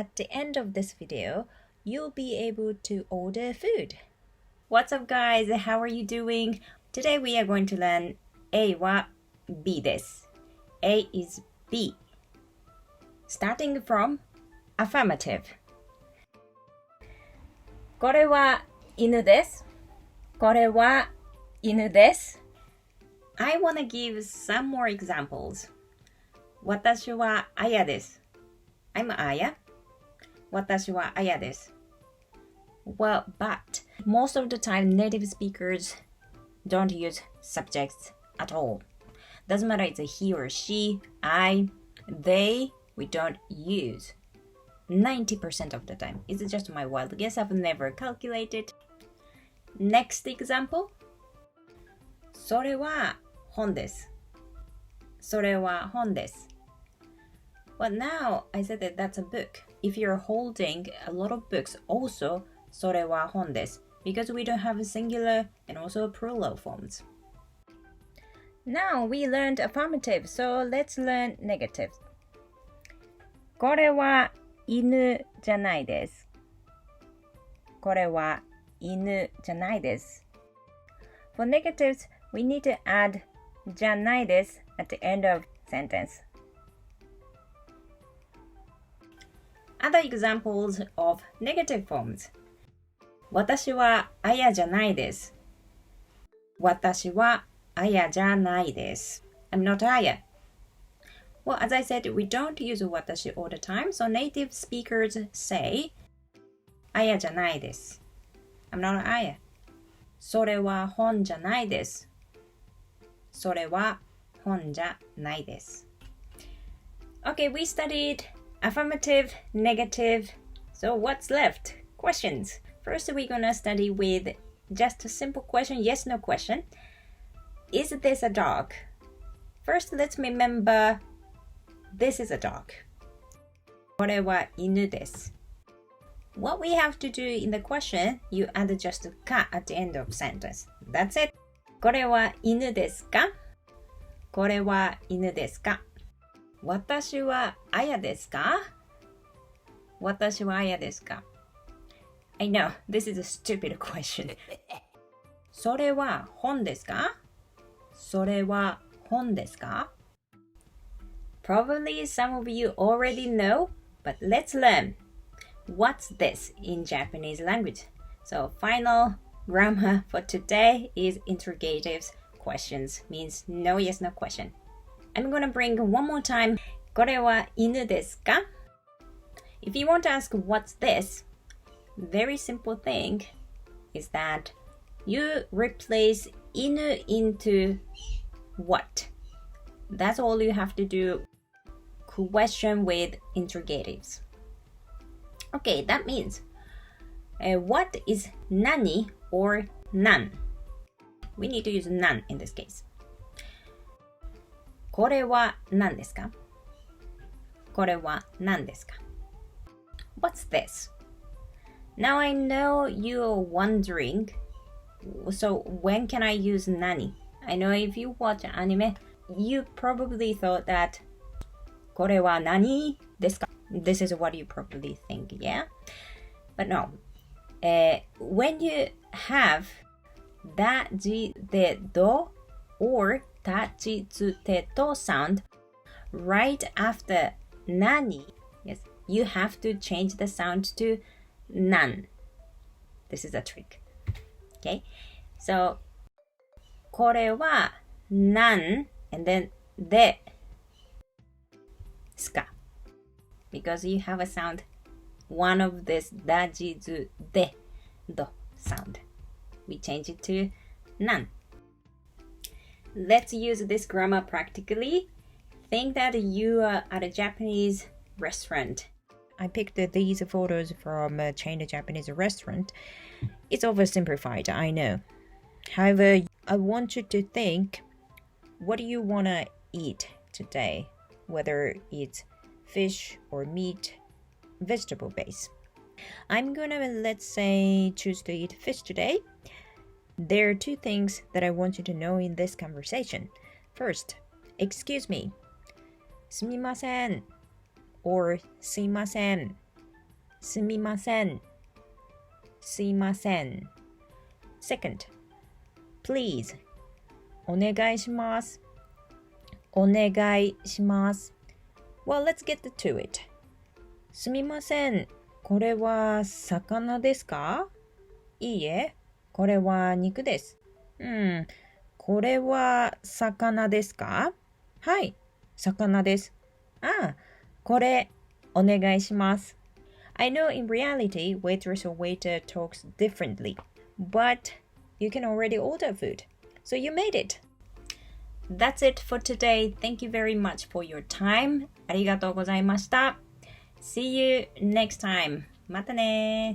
at the end of this video, you'll be able to order food. What's up guys? How are you doing? Today we are going to learn A は B です。A is B. Starting from affirmative. これは犬です。これは犬です。I want to give some more examples. 私はあやです。I'm Aya. 私はあやです。Well, but most of the time native speakers don't use subjects at all. Doesn't matter it's a he or she, I, they, we don't use. 90% of the time. It's just my wild guess. I've never calculated. Next example. それは本です。それは本です。But now I said that that's a book. If you're holding a lot of books, also それは本です because we don't have a singular and also plural forms. Now we learned affirmative, so let's learn negative. これは犬じゃないです。これは犬じゃないです。For negatives, we need to add じゃないです at the end of sentence. Other examples of negative forms. 私はあやじゃないです。私はあやじゃないです。I'm not Aya. Well, as I said, we don't use 私 all the time, so native speakers say あやじゃないです。I'm not Aya. それは本じゃないです。それは本じゃないです。Okay, we studied affirmative, negative. So what's left? Questions. First, we're gonna study with just a simple question, yes, no question. Is this a dog? First, let's remember this is a dog. これは犬です。What we have to do in the question, you add just か at the end of sentence. That's it. これは犬ですか？これは犬ですか？私はあやですか？私はあやですか？ I know, this is a stupid question. それは本ですか？それは本ですか？ Probably some of you already know, but let's learn. What's this in Japanese language? So final grammar for today is interrogatives. Questions means no, yes, no question. I'm gonna bring one more time. これは犬ですか? If you want to ask what's this, very simple thing is that you replace 犬 into what? That's all you have to do. Question with interrogatives. Okay, that means what is nani or nan? We need to use nan in this case. これは何ですか? これは何ですか? What's this? Now I know you're wondering, so when can I use nani? I know if you watch anime, you probably thought that これは何ですか? This is what you probably think, yeah? But no. When you have だじでど or たちつてと sound right after 何, yes, you have to change the sound to nan. This is a trick. Okay? So これは何 and then ですか because you have a sound one of this だじずでど sound. We change it to nan. Let's use this grammar practically. Think that you are at a Japanese restaurant. I picked these photos from a chain Japanese restaurant. It's oversimplified, I know. However, I want you to think, what do you want to eat today? Whether it's fish or meat, vegetable base. I'm gonna, let's say, choose to eat fish today. There are two things that I want you to know in this conversation. First, excuse me. すみません or すいませんすみません。すいません。Second, please. お願いします。お願いします。Well, let's get to it. すみません。これは魚ですか？いいえ、これは肉です。これは魚ですか？はい、魚です。ああ、これお願いします。I know in reality, waitress or waiter talks differently, but you can already order food. So you made it. That's it for today. Thank you very much for your time. ありがとうございました。See you next time. またね